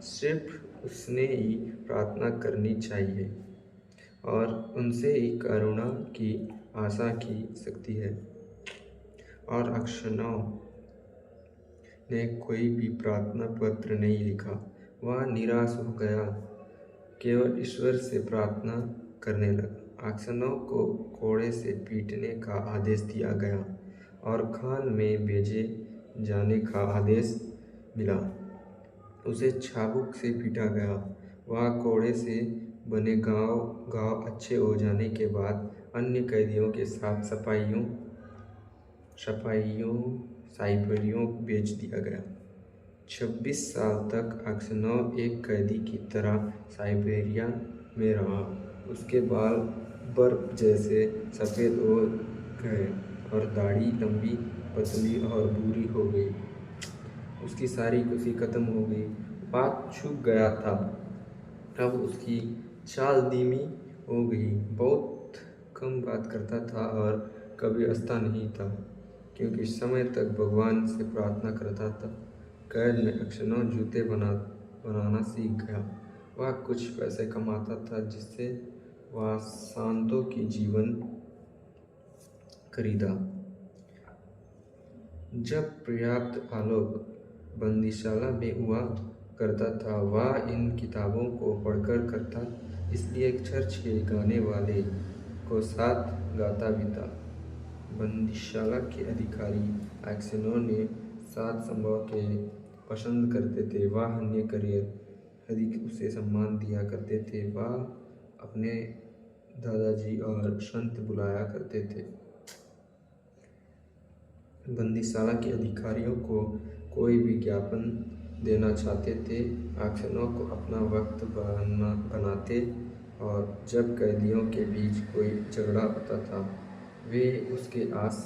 सिर्फ उसने ही प्रार्थना करनी चाहिए और उनसे ही करुणा की आशा की सकती है। और अक्षनव ने कोई भी प्रार्थना पत्र नहीं लिखा। वह निराश हो गया, केवल ईश्वर से प्रार्थना करने लगा। अक्षनव को कोड़े से पीटने का आदेश दिया गया और खान में भेजे जाने का आदेश मिला। उसे चाबुक से पीटा गया। वह कोड़े से बने गांव अच्छे हो जाने के बाद अन्य कैदियों के साथ साइबेरिया भेज दिया गया। 26 साल तक अक्सनोव एक कैदी की तरह साइबेरिया में रहा। उसके बाल बर्फ जैसे सफ़ेद हो गए और दाढ़ी लंबी, पतली और भूरी हो गई। उसकी सारी खुशी खत्म हो गई। बात छूट गया था। अब उसकी चाल धीमी हो गई। बहुत कम बात करता था और कभी हंसता नहीं था, क्योंकि समय तक भगवान से प्रार्थना करता था। कैद में अक्षनोव जूते बनाना सीख गया। वह कुछ पैसे कमाता था जिससे वह सांतों की जीवन खरीदा। जब पर्याप्त आलोक बंदीशाला में हुआ करता था, वह इन किताबों को पढ़कर करता, इसलिए चर्च के गाने वाले को साथ गाता भी था। बंदीशाला के अधिकारी अक्सनोव ने साथ संभव के पसंद करते थे। वह अन्य करियर अधिक उसे सम्मान दिया करते थे। वह अपने दादाजी और संत बुलाया करते थे। बंदीशाला के अधिकारियों को कोई भी ज्ञापन देना चाहते थे, अक्सनोव को अपना वक्त बनाते, और जब कैदियों के बीच कोई झगड़ा होता था, वे उसके आस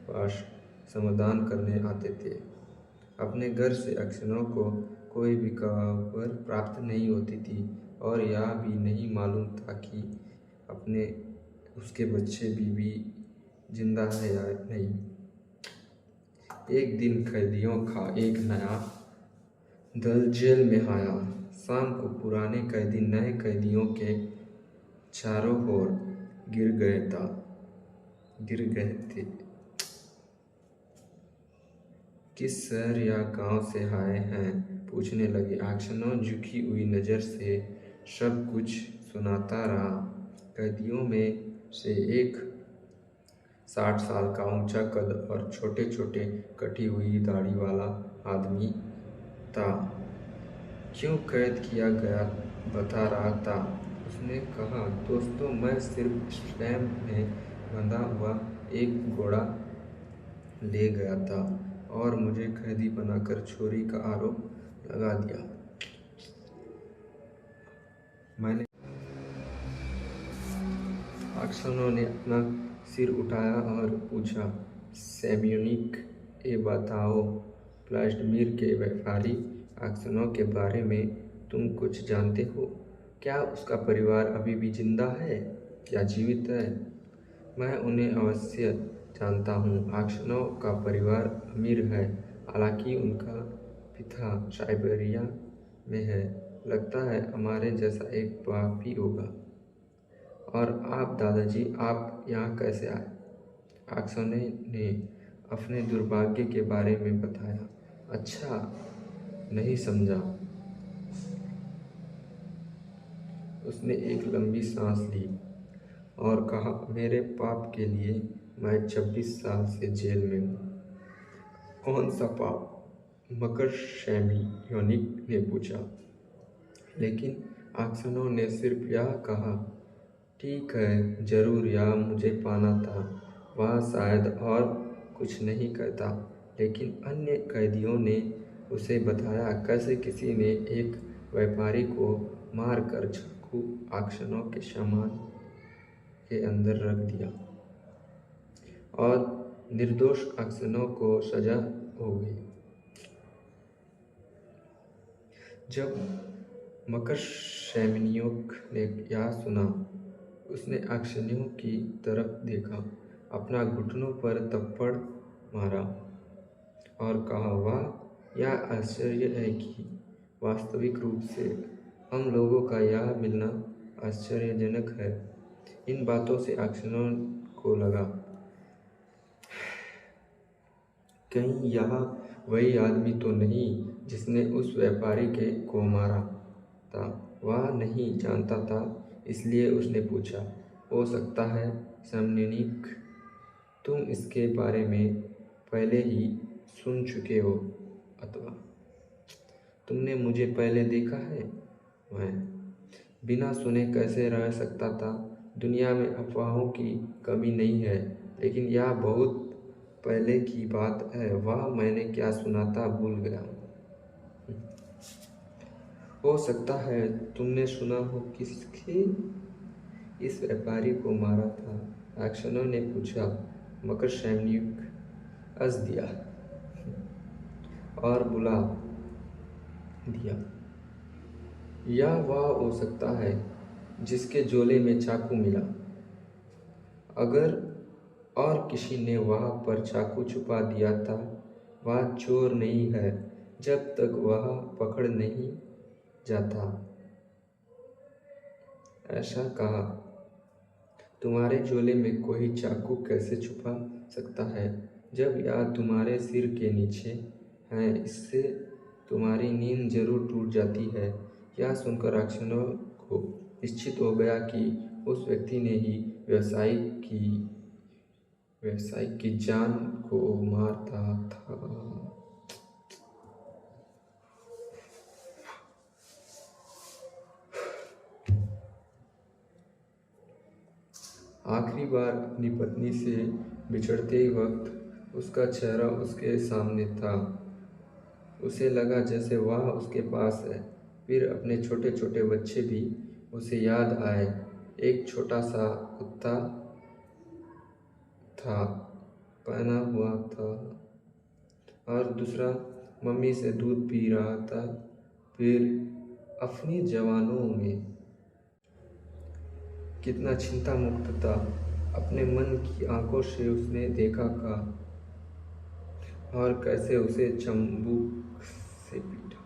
पास समाधान करने आते थे। अपने घर से अक्सनोव को कोई भी खबर प्राप्त नहीं होती थी और यह भी नहीं मालूम था कि उसके बच्चे बीवी जिंदा है या नहीं। एक दिन कैदियों का एक नया दल जेल में आया। शाम को पुराने कैदी नए कैदियों के चारों ओर गिर गए थे। किस शहर या गांव से आए हैं, पूछने लगे। अक्सनोव झुकी हुई नज़र से सब कुछ सुनाता रहा। कैदियों में से एक 60 साल का ऊंचा कद और छोटे छोटे कटी हुई दाढ़ी वाला आदमी था। क्यों कैद किया गया बता रहा था। उसने कहा, दोस्तों, मैं सिर्फ स्लैब में बंधा हुआ एक घोड़ा ले गया था और मुझे कैदी बनाकर चोरी का आरोप लगा दिया। मैंने अक्सनोव ने अपना सिर उठाया और पूछा, सेम्योनिक, ये बताओ, व्लादिमीर के व्यापारी अक्सनोव के बारे में तुम कुछ जानते हो? क्या उसका परिवार अभी भी जिंदा है या जीवित है? मैं उन्हें अवश्य जानता हूँ। अक्सनोव का परिवार अमीर है, हालांकि उनका पिता साइबेरिया में है। लगता है हमारे जैसा एक पापी होगा। और आप दादाजी, आप यहाँ कैसे आए? अक्सनोव ने अपने दुर्भाग्य के बारे में बताया। अच्छा, नहीं समझा। उसने एक लंबी सांस ली और कहा, मेरे पाप के लिए मैं 26 साल से जेल में हूँ। कौन सा पाप? मकर सेम्योनिक ने पूछा। लेकिन अक्सनोव ने सिर्फ यह कहा, ठीक है, जरूर, यह मुझे पाना था। वह शायद और कुछ नहीं कहता, लेकिन अन्य कैदियों ने उसे बताया कैसे किसी ने एक व्यापारी को मारकर चाकू अक्सनोव के सामान के अंदर रख दिया और निर्दोष अक्सनोव को सजा हो गई। जब मकर सेम्योनिक ने यह सुना, उसने अक्सनोव की तरफ देखा, अपना घुटनों पर थप्पड़ मारा और कहा, वाह, यह आश्चर्य है कि वास्तविक रूप से हम लोगों का यह मिलना आश्चर्यजनक है। इन बातों से अक्षनों को लगा, कहीं यह वही आदमी तो नहीं जिसने उस व्यापारी को मारा था। वह नहीं जानता था, इसलिए उसने पूछा, हो सकता है समनिक, तुम इसके बारे में पहले ही सुन चुके हो, अथवा तुमने मुझे पहले देखा है। मैं बिना सुने कैसे रह सकता था। दुनिया में अफवाहों की कमी नहीं है, लेकिन यह बहुत पहले की बात है। वह मैंने क्या सुना था भूल गया। हो सकता है तुमने सुना हो किसके इस व्यापारी को मारा था। अक्षनों ने पूछा। मकर सैनिक हंस दिया और बुला दिया, यह वह हो सकता है जिसके झोले में चाकू मिला। अगर और किसी ने वहाँ पर चाकू छुपा दिया था, वह चोर नहीं है जब तक वह पकड़ नहीं जाता। ऐसा कहा, तुम्हारे झोले में कोई चाकू कैसे छुपा सकता है जब यह तुम्हारे सिर के नीचे है। इससे तुम्हारी नींद जरूर टूट जाती है। यह सुनकर अक्षनों को निश्चित हो गया कि उस व्यक्ति ने ही व्यवसायी की जान को मारता था। आखिरी बार अपनी पत्नी से बिछड़ते वक्त उसका चेहरा उसके सामने था। उसे लगा जैसे वह उसके पास है। फिर अपने छोटे छोटे बच्चे भी उसे याद आए। एक छोटा सा कुत्ता था, पहना हुआ था, और दूसरा मम्मी से दूध पी रहा था। फिर अपनी जवानों में कितना चिंता मुक्त था। अपने मन की आंखों से उसने देखा का और कैसे उसे चंबुक से पीटा।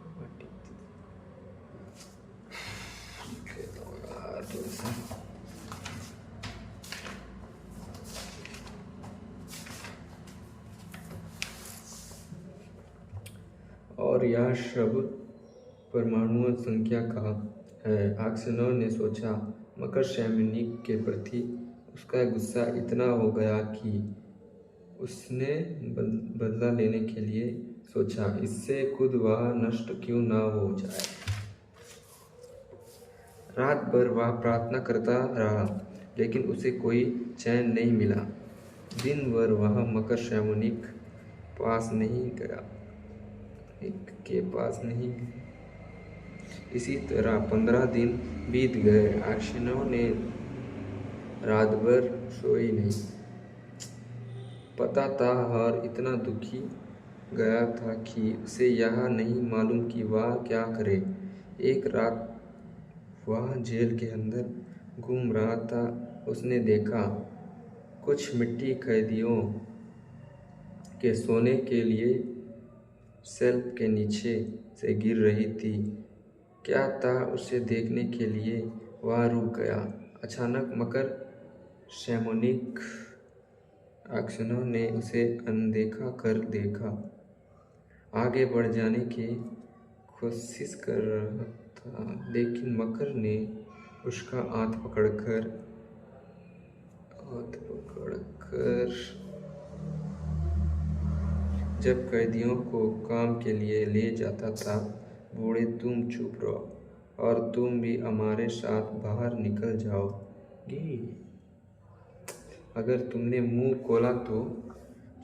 और यह शब्द परमाणु संख्या का है। अक्षनों ने सोचा, मकर सैनिक के प्रति उसका गुस्सा इतना हो गया कि उसने बदला लेने के लिए सोचा, इससे खुद वह नष्ट क्यों ना हो जाए। रात भर वह प्रार्थना करता रहा, लेकिन उसे कोई चैन नहीं मिला। दिन भर वह मकर सैनिक पास नहीं गया। इसी तरह 15 दिन बीत गए। अक्षनों ने रात भर सोई नहीं। पता था और इतना दुखी गया था कि उसे यह नहीं मालूम कि वह क्या करे। एक रात वह जेल के अंदर घूम रहा था। उसने देखा कुछ मिट्टी कैदियों के सोने के लिए शेल्फ के नीचे से गिर रही थी। क्या था उसे देखने के लिए वह रुक गया। अचानक मकर सैनिक अक्षनों ने उसे अनदेखा कर देखा। आगे बढ़ जाने की कोशिश कर रहा था, लेकिन मकर ने उसका हाथ पकड़कर जब कैदियों को काम के लिए ले जाता था, बूढ़े तुम चुप रहो और तुम भी हमारे साथ बाहर निकल जाओगे। अगर तुमने मुंह खोला तो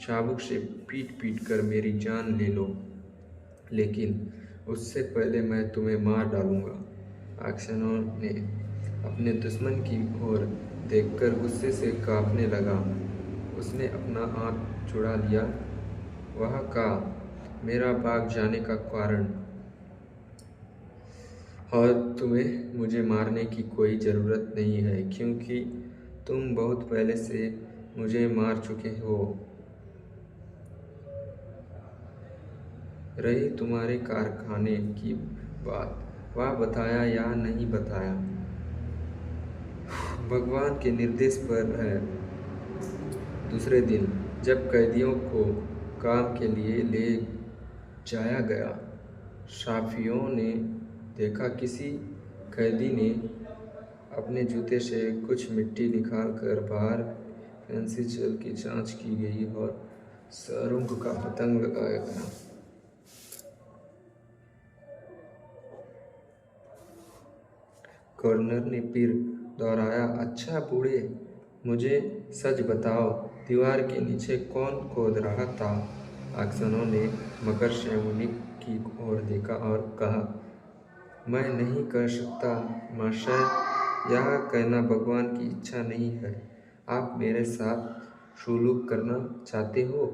चाबुक से पीट पीट कर मेरी जान ले लो, लेकिन उससे पहले मैं तुम्हें मार डालूंगा। अक्षनों ने अपने दुश्मन की ओर देखकर गुस्से से कांपने लगा। उसने अपना हाथ छुड़ा लिया। वह कहा, मेरा भाग जाने का कारण और तुम्हें मुझे मारने की कोई ज़रूरत नहीं है, क्योंकि तुम बहुत पहले से मुझे मार चुके हो। रही तुम्हारे कारखाने की बात, वह बताया या नहीं बताया? भगवान के निर्देश पर है। दूसरे दिन जब कैदियों को काम के लिए ले जाया गया, साफियों ने देखा किसी कैदी ने अपने जूते से कुछ मिट्टी निकालकर बाहर फैंसी जल की जांच की गई और सुरंग का पतंग लगाया गया। गवर्नर ने फिर दोहराया, अच्छा बूढ़े, मुझे सच बताओ, दीवार के नीचे कौन खोद रहा था? अक्सनों ने मकर शैमुनिक की ओर देखा और कहा, मैं नहीं कर सकता महाशय, यह कहना भगवान की इच्छा नहीं है। आप मेरे साथ सुलूक करना चाहते हो?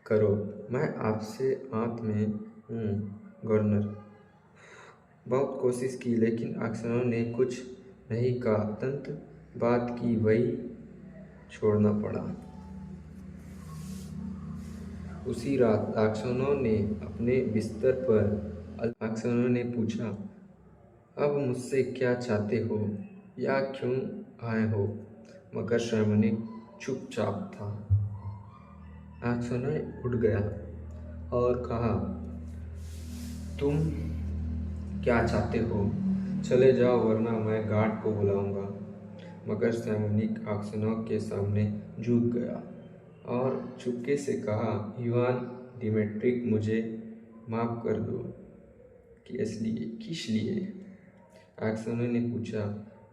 करो, मैं आपसे आंत में हूँ। गवर्नर बहुत कोशिश की, लेकिन अक्सनों ने कुछ नहीं कहा। अंत बात की वही छोड़ना पड़ा। उसी रात अक्सनों ने अपने बिस्तर पर अक्सनों ने पूछा, अब मुझसे क्या चाहते हो या क्यों आए हो? मकर शैमुनिक चुपचाप था। अक्सनों उठ गया और कहा, तुम क्या चाहते हो? चले जाओ वरना मैं गार्ड को बुलाऊंगा। मकर शैमुनिक अक्सनों के सामने झुक गया और चुपके से कहा, युवान डिमेट्रिक, मुझे माफ कर दो। किस लिए? अक्सनों ने पूछा,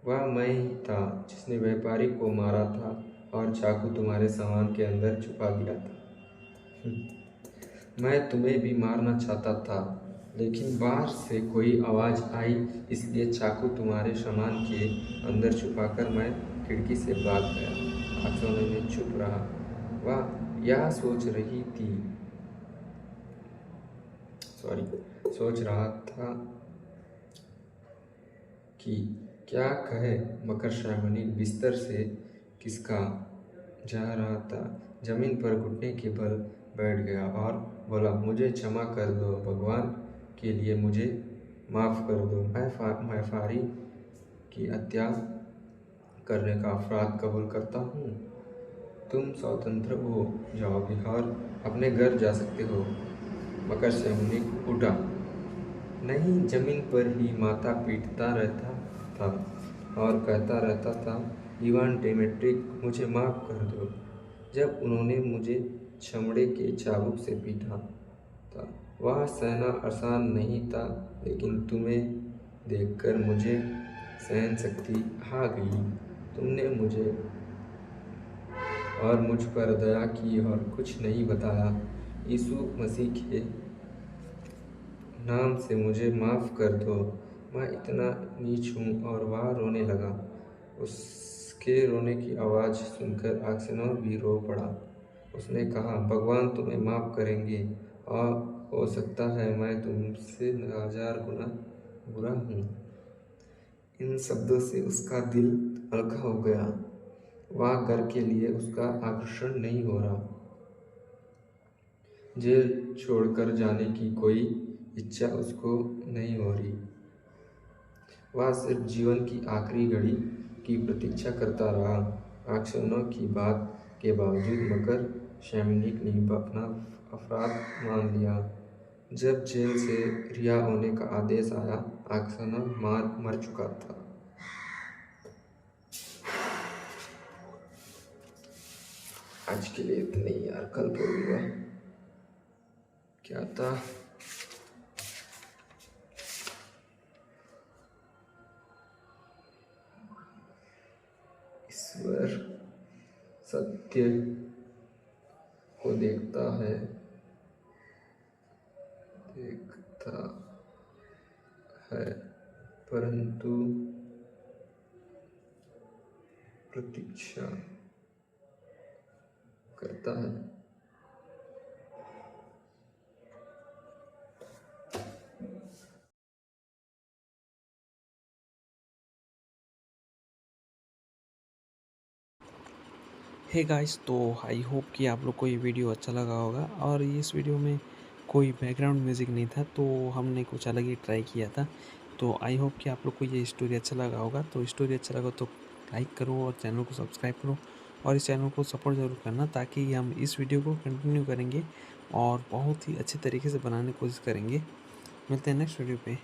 वह मैं ही था जिसने व्यापारी को मारा था और चाकू तुम्हारे सामान के अंदर छुपा दिया था। मैं तुम्हें भी मारना चाहता था, लेकिन बाहर से कोई आवाज़ आई, इसलिए चाकू तुम्हारे सामान के अंदर छुपाकर मैं खिड़की से भाग गया। अक्सनों ने चुप रहा। वह यह सोच रहा था कि क्या कहे। मकर शैमुनिक बिस्तर से खिसका जा रहा था, जमीन पर घुटने के बल बैठ गया और बोला, मुझे क्षमा कर दो, भगवान के लिए मुझे माफ़ कर दो। मैं व्यापारी की हत्या करने का अपराध कबूल करता हूँ। तुम स्वतंत्र हो जाओगे और अपने घर जा सकते हो। मकर शैमुनिक उठा, नहीं, जमीन पर ही माथा पीटता रहता था और कहता रहता था, इवान डेमेट्रिक, मुझे माफ़ कर दो। जब उन्होंने मुझे चमड़े के चाबुक से पीटा था, वह सहना आसान नहीं था, लेकिन तुम्हें देखकर मुझे सहन शक्ति आ गई। तुमने मुझे और मुझ पर दया की और कुछ नहीं बताया। यीशु मसीह के नाम से मुझे माफ़ कर दो। मैं इतना नीच हूँ। और वह रोने लगा। उसके रोने की आवाज़ सुनकर अक्सनों भी रो पड़ा। उसने कहा, भगवान तुम्हें माफ़ करेंगे और हो सकता है मैं तुमसे 1000 गुना बुरा हूँ। इन शब्दों से उसका दिल हल्का हो गया। वह घर के लिए उसका आकर्षण नहीं हो रहा। जेल छोड़कर जाने की कोई इच्छा उसको नहीं हो रही। वह सिर्फ जीवन की आखिरी घड़ी की प्रतीक्षा करता रहा। अक्सनों की बात के बावजूद मकर शैमुनिक ने अपना अपराध मान लिया। जब जेल से रिहा होने का आदेश आया, अक्सनों मर चुका था। आज के लिए इतना ही यार, कल पढ़ूंगा क्या था। ईश्वर सत्य को देखता है परंतु प्रतीक्षा करता है। हे गाइस, तो आई होप कि आप लोग को ये वीडियो अच्छा लगा होगा। और इस वीडियो में कोई बैकग्राउंड म्यूज़िक नहीं था, तो हमने कुछ अलग ही ट्राई किया था। तो आई होप कि आप लोग को ये स्टोरी अच्छा लगा होगा। तो स्टोरी अच्छा लगा तो लाइक करो और चैनल को सब्सक्राइब करो और इस चैनल को सपोर्ट ज़रूर करना, ताकि हम इस वीडियो को कंटिन्यू करेंगे और बहुत ही अच्छे तरीके से बनाने की कोशिश करेंगे। मिलते हैं नेक्स्ट वीडियो पे।